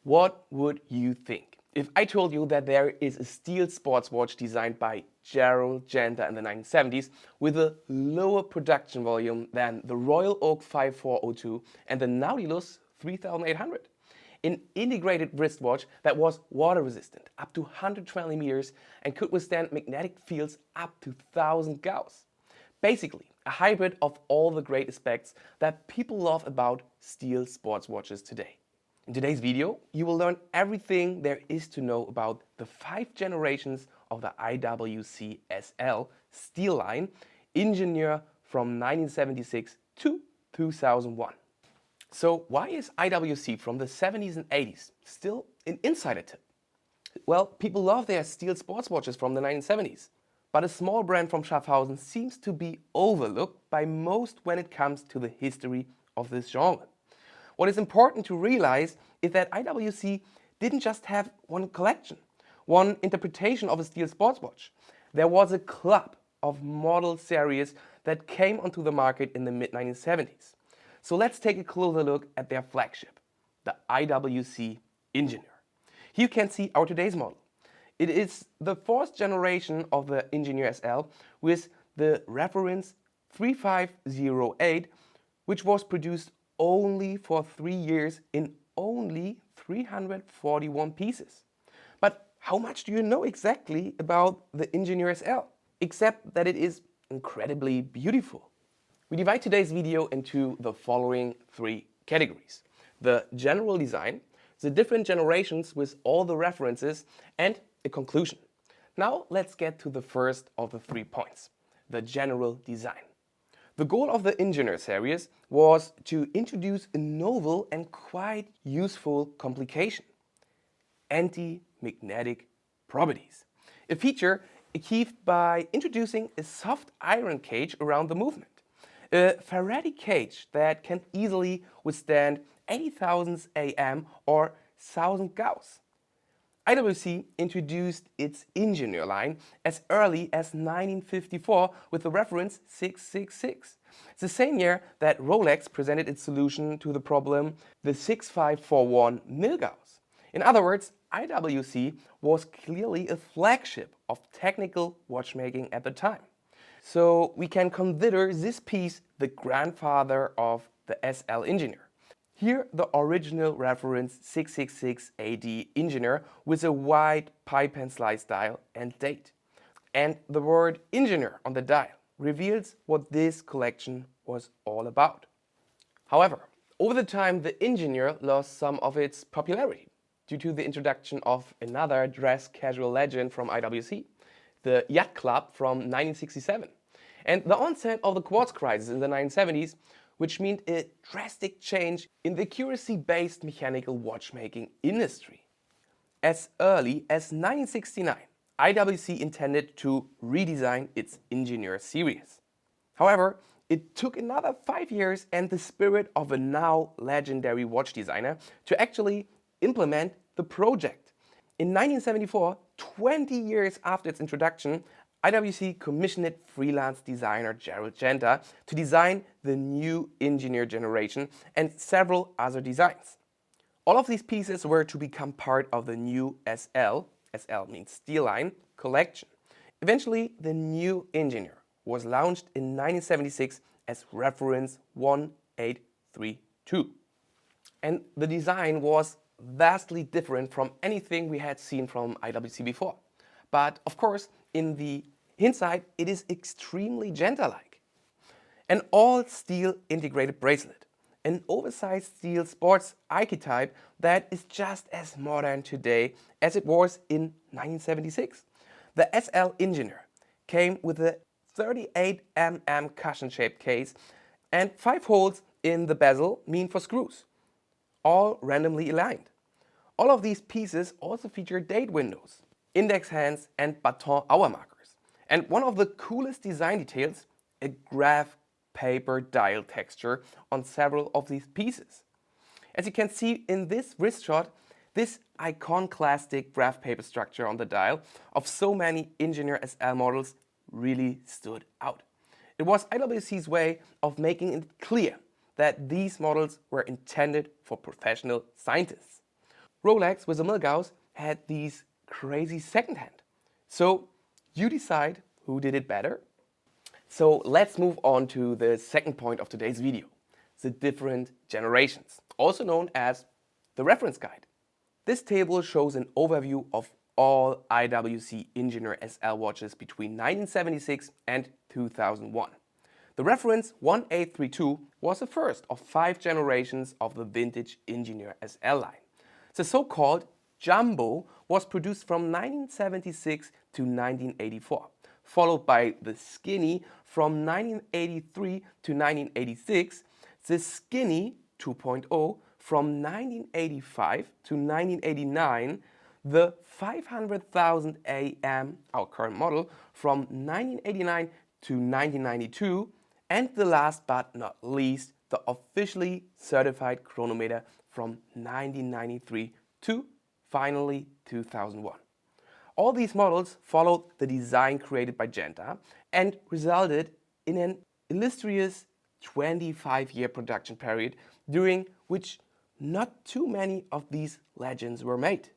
What would you think if I told you that there is a steel sports watch designed by Gérald Genta in the 1970s with a lower production volume than the Royal Oak 5402 and the Nautilus 3800? An integrated wristwatch that was water resistant up to 120 meters and could withstand magnetic fields up to 1000 Gauss. Basically, a hybrid of all the great aspects that people love about steel sports watches today. In today's video, you will learn everything there is to know about the 5 generations of the IWC SL steel line, Ingenieur from 1976 to 2001. So why is IWC from the 70s and 80s still an insider tip? Well, people love their steel sports watches from the 1970s, but a small brand from Schaffhausen seems to be overlooked by most when it comes to the history of this genre. What is important to realize is that IWC didn't just have one collection, one interpretation of a steel sports watch. There was a club of model series that came onto the market in the mid-1970s. So let's take a closer look at their flagship, the IWC Ingenieur. Here you can see our today's model. It is the 4th generation of the Ingenieur SL with the reference 3508, which was produced only for 3 years in only 341 pieces. But how much do you know exactly about the Ingenieur SL, except that it is incredibly beautiful? We divide today's video into the following 3 categories: the general design, the different generations with all the references, and a conclusion. Now let's get to the first of the 3 points, the general design. The goal of the Ingenieur series was to introduce a novel and quite useful complication: anti-magnetic properties. A feature achieved by introducing a soft iron cage around the movement. A Faraday cage that can easily withstand 80,000 AM or 1000 Gauss. IWC introduced its Ingenieur line as early as 1954 with the reference 666. It's the same year that Rolex presented its solution to the problem, the 6541 mil-Gauss. In other words, IWC was clearly a flagship of technical watchmaking at the time. So we can consider this piece the grandfather of the SL Ingenieur. Here the original reference 666 AD Ingenieur with a wide pipe and slice dial and date. And the word Ingenieur on the dial reveals what this collection was all about. However, over the time the Ingenieur lost some of its popularity due to the introduction of another dress casual legend from IWC, the Yacht Club from 1967, and the onset of the quartz crisis in the 1970s, which meant a drastic change in the accuracy-based mechanical watchmaking industry. As early as 1969, IWC intended to redesign its Ingenieur series. However, it took another 5 years and the spirit of a now legendary watch designer to actually implement the project. In 1974, 20 years after its introduction, IWC commissioned freelance designer Gérald Genta to design the new Ingenieur generation and several other designs. All of these pieces were to become part of the new SL, SL means steel line, collection. Eventually, the new Ingenieur was launched in 1976 as reference 1832. And the design was vastly different from anything we had seen from IWC before. But of course, in the inside, it is extremely Genta-like. An all-steel integrated bracelet, an oversized steel sports archetype that is just as modern today as it was in 1976. The SL Ingenieur came with a 38 mm cushion-shaped case and 5 holes in the bezel mean for screws, all randomly aligned. All of these pieces also feature date windows, index hands and baton hour markers. And one of the coolest design details, a graph paper dial texture on several of these pieces. As you can see in this wrist shot, this iconoclastic graph paper structure on the dial of so many Ingenieur SL models really stood out. It was IWC's way of making it clear that these models were intended for professional scientists. Rolex with the Milgauss had these crazy second hand. So you decide who did it better. So let's move on to the second point of today's video, the different generations, also known as the reference guide. This table shows an overview of all IWC Ingenieur SL watches between 1976 and 2001. The reference 1832 was the first of 5 generations of the vintage Ingenieur SL line. The so-called Jumbo was produced from 1976 to 1984, followed by the Skinny from 1983 to 1986, the Skinny 2.0 from 1985 to 1989, the 500,000 AM, our current model, from 1989 to 1992, and the last but not least, the officially certified chronometer from 1993 to finally 2001. All these models followed the design created by Genta and resulted in an illustrious 25-year production period during which not too many of these legends were made.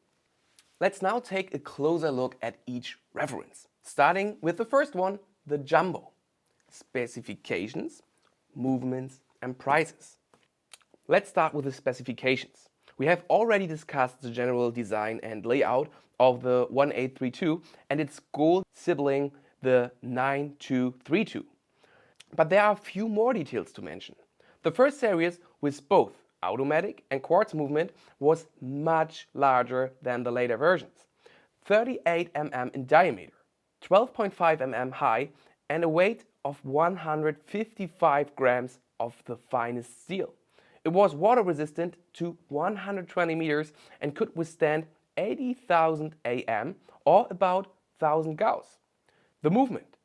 Let's now take a closer look at each reference, starting with the first one, the Jumbo. Specifications, movements and prices. Let's start with the specifications. We have already discussed the general design and layout of the 1832 and its gold sibling, the 9232. But there are a few more details to mention. The first series with both automatic and quartz movement was much larger than the later versions. 38 mm in diameter, 12.5 mm high and a weight of 155 grams of the finest steel. It was water resistant to 120 meters and could withstand 80,000 AM or about 1,000 Gauss. The movement.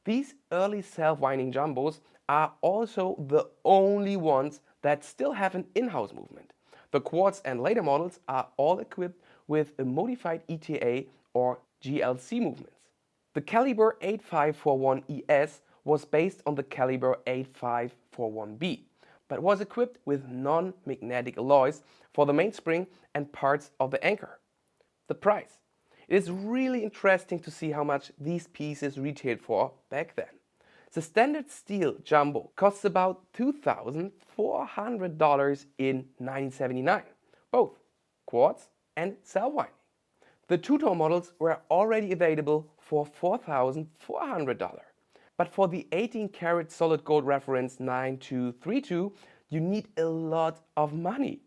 These early self-winding jumbos are also the only ones that still have an in-house movement. The quartz and later models are all equipped with a modified ETA or GLC movements. The caliber 8541 ES was based on the caliber 8541B, but was equipped with non-magnetic alloys for the mainspring and parts of the anchor. The price. It is really interesting to see how much these pieces retailed for back then. The standard steel Jumbo costs about $2,400 in 1979, both quartz and self-winding. The two-tone models were already available for $4,400. But for the 18-karat solid gold reference 9232, you need a lot of money,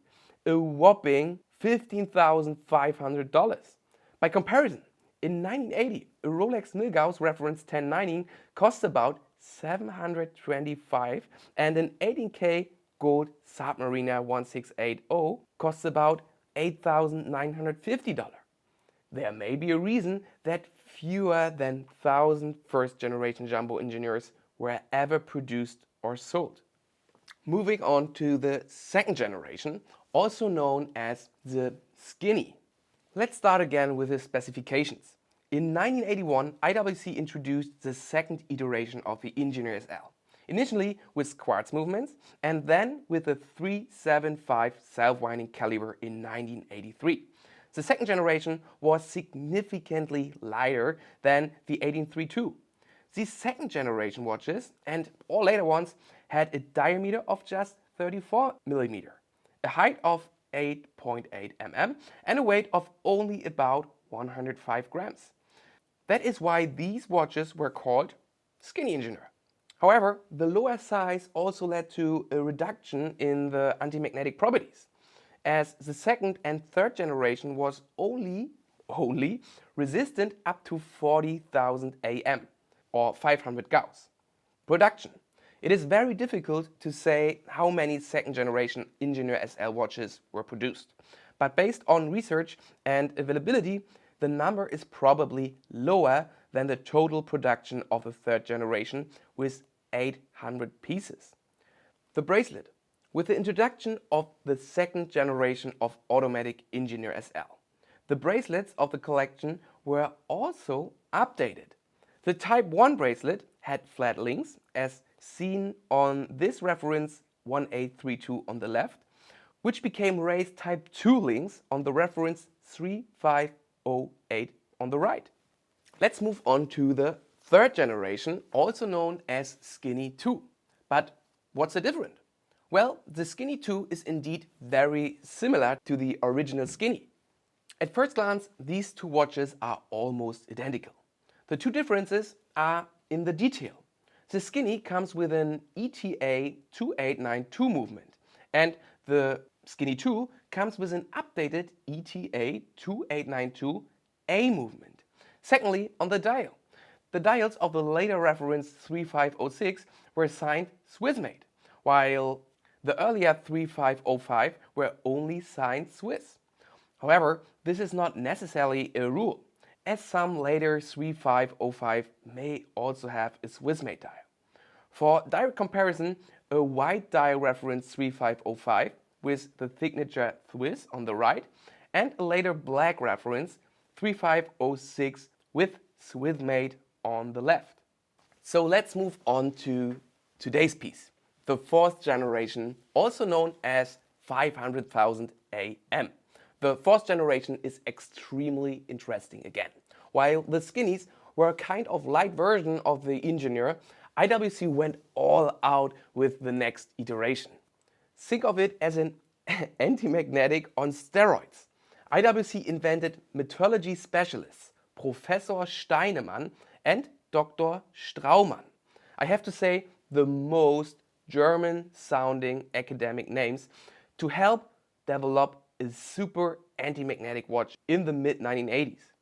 a whopping $15,500. By comparison, in 1980, a Rolex Milgauss reference 1019 costs about $725 and an 18K gold Submariner 1680 costs about $8,950. There may be a reason that fewer than 1,000 first-generation Jumbo Ingenieurs were ever produced or sold. Moving on to the second generation, also known as the Skinny. Let's start again with the specifications. In 1981, IWC introduced the second iteration of the Ingenieur SL, initially with quartz movements and then with a 375 self-winding caliber in 1983. The second generation was significantly lighter than the 1832. These second generation watches and all later ones had a diameter of just 34 mm, a height of 8.8 mm and a weight of only about 105 grams. That is why these watches were called Skinny Ingenieur. However, the lower size also led to a reduction in the anti-magnetic properties, as the second and third generation was only resistant up to 40,000 AM or 500 Gauss. Production. It is very difficult to say how many second generation Ingenieur SL watches were produced, but based on research and availability, the number is probably lower than the total production of the third generation with 800 pieces. The bracelet. With the introduction of the second generation of automatic Ingenieur SL, the bracelets of the collection were also updated. The Type 1 bracelet had flat links, as seen on this reference 1832 on the left, which became raised Type 2 links on the reference 3508 on the right. Let's move on to the third generation, also known as Skinny 2. But what's the difference? Well, the Skinny 2 is indeed very similar to the original Skinny. At first glance, these two watches are almost identical. The two differences are in the detail. The Skinny comes with an ETA 2892 movement, and the Skinny 2 comes with an updated ETA 2892A movement. Secondly, on the dial. The dials of the later reference 3506 were signed Swiss-made, while the earlier 3505 were only signed Swiss. However, this is not necessarily a rule, as some later 3505 may also have a Swiss-made dial. For direct comparison, a white dial reference 3505 with the signature Swiss on the right, and a later black reference 3506 with Swiss-made on the left. So let's move on to today's piece, the fourth generation, also known as 500,000 AM. The fourth generation is extremely interesting again. While the Skinnies were a kind of light version of the Ingenieur, IWC went all out with the next iteration. Think of it as an anti-magnetic on steroids. IWC invented metallurgy specialists Professor Steinemann and Dr. Straumann. I have to say, the most German-sounding academic names to help develop a super anti-magnetic watch in the mid-1980s.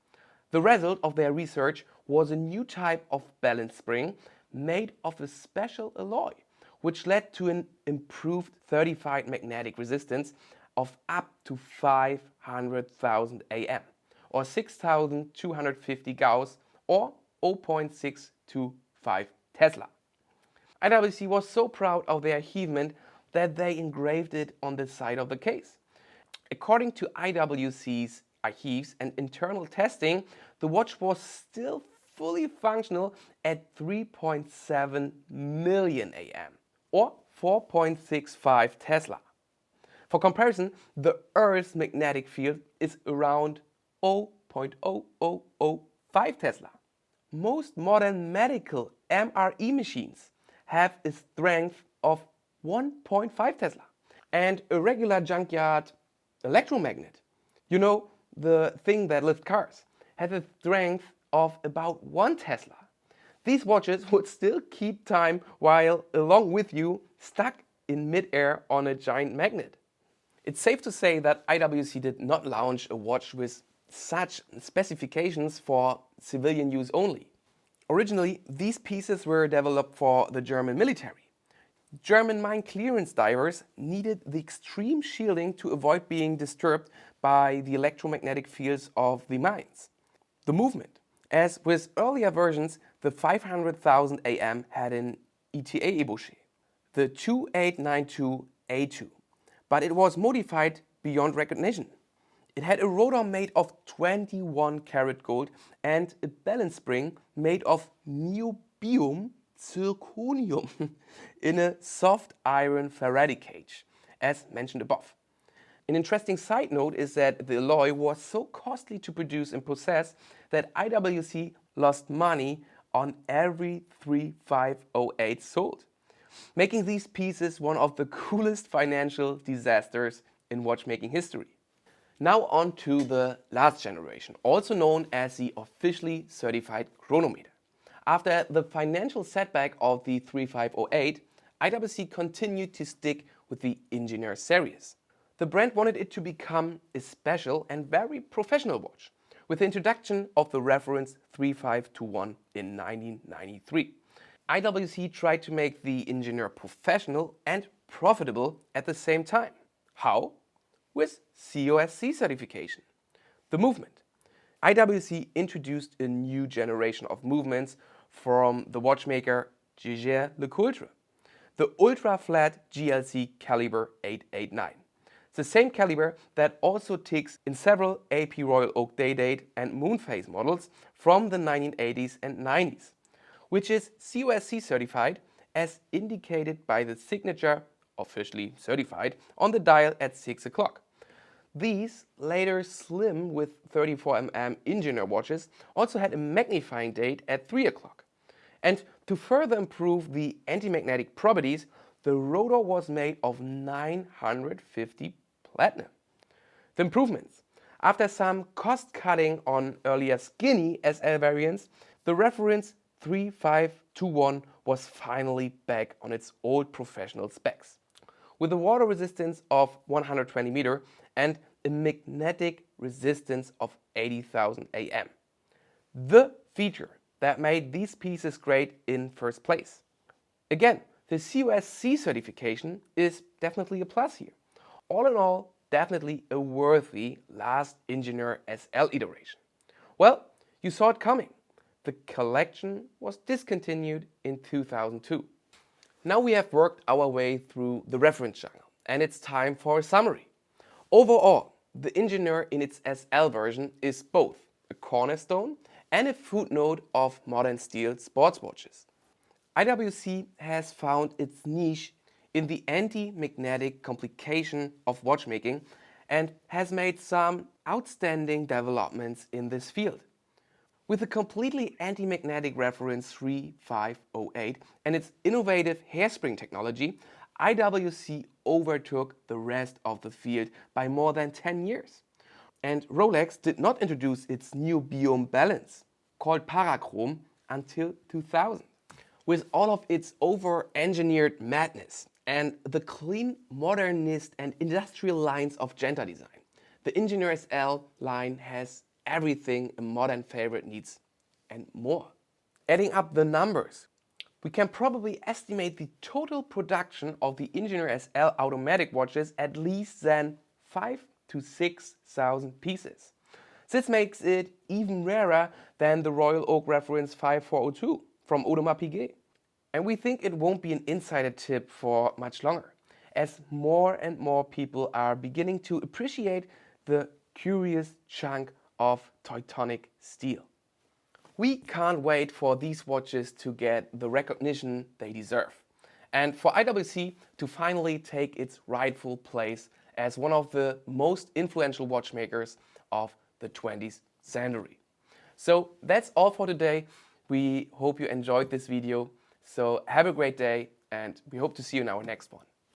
The result of their research was a new type of balance spring made of a special alloy, which led to an improved certified magnetic resistance of up to 500,000 AM, or 6,250 Gauss, or 0.625 Tesla. IWC was so proud of their achievement that they engraved it on the side of the case. According to IWC's archives and internal testing, the watch was still fully functional at 3.7 million AM, or 4.65 Tesla. For comparison, the Earth's magnetic field is around 0.0005 Tesla. Most modern medical MRE machines have a strength of 1.5 Tesla. And a regular junkyard electromagnet, you know, the thing that lifts cars, has a strength of about 1 Tesla. These watches would still keep time while along with you stuck in midair on a giant magnet. It's safe to say that IWC did not launch a watch with such specifications for civilian use only. Originally, these pieces were developed for the German military. German mine clearance divers needed the extreme shielding to avoid being disturbed by the electromagnetic fields of the mines. The movement. As with earlier versions, the 500,000 AM had an ETA ébauché, the 2892A2, but it was modified beyond recognition. It had a rotor made of 21 karat gold and a balance spring made of niobium zirconium in a soft iron Faraday cage, as mentioned above. An interesting side note is that the alloy was so costly to produce and process that IWC lost money on every 3508 sold, making these pieces one of the coolest financial disasters in watchmaking history. Now on to the last generation, also known as the officially certified chronometer. After the financial setback of the 3508, IWC continued to stick with the Ingenieur series. The brand wanted it to become a special and very professional watch, with the introduction of the reference 3521 in 1993. IWC tried to make the Ingenieur professional and profitable at the same time. How? With COSC certification. The movement. IWC introduced a new generation of movements from the watchmaker Jaeger-LeCoultre, the ultra-flat GLC caliber 889. The same caliber that also ticks in several AP Royal Oak Day-Date and Moonphase models from the 1980s and 90s, which is COSC certified as indicated by the signature officially certified, on the dial at 6 o'clock. These later slim with 34mm Ingenieur watches also had a magnifying date at 3 o'clock. And to further improve the anti-magnetic properties, the rotor was made of 950 platinum. The improvements. After some cost cutting on earlier skinny SL variants, the reference 3521 was finally back on its old professional specs, with a water resistance of 120 meter and a magnetic resistance of 80,000 AM. The feature that made these pieces great in first place. Again, the COSC certification is definitely a plus here. All in all, definitely a worthy last Ingenieur SL iteration. Well, you saw it coming. The collection was discontinued in 2002. Now we have worked our way through the reference genre, and it's time for a summary. Overall, the Ingenieur in its SL version is both a cornerstone and a footnote of modern steel sports watches. IWC has found its niche in the anti-magnetic complication of watchmaking and has made some outstanding developments in this field. With the completely anti-magnetic reference 3508 and its innovative hairspring technology, IWC overtook the rest of the field by more than 10 years. And Rolex did not introduce its new biome balance, called Parachrom, until 2000. With all of its over-engineered madness and the clean, modernist and industrial lines of Genta design, the Ingenieur SL line has everything a modern favorite needs and more. Adding up the numbers, we can probably estimate the total production of the Ingenieur SL automatic watches at least than 5,000 to 6,000 pieces. This makes it even rarer than the Royal Oak reference 5402 from Audemars Piguet. And we think it won't be an insider tip for much longer, as more and more people are beginning to appreciate the curious chunk of Teutonic steel. We can't wait for these watches to get the recognition they deserve, and for IWC to finally take its rightful place as one of the most influential watchmakers of the 20th century. So that's all for today. We hope you enjoyed this video. So have a great day, and we hope to see you in our next one.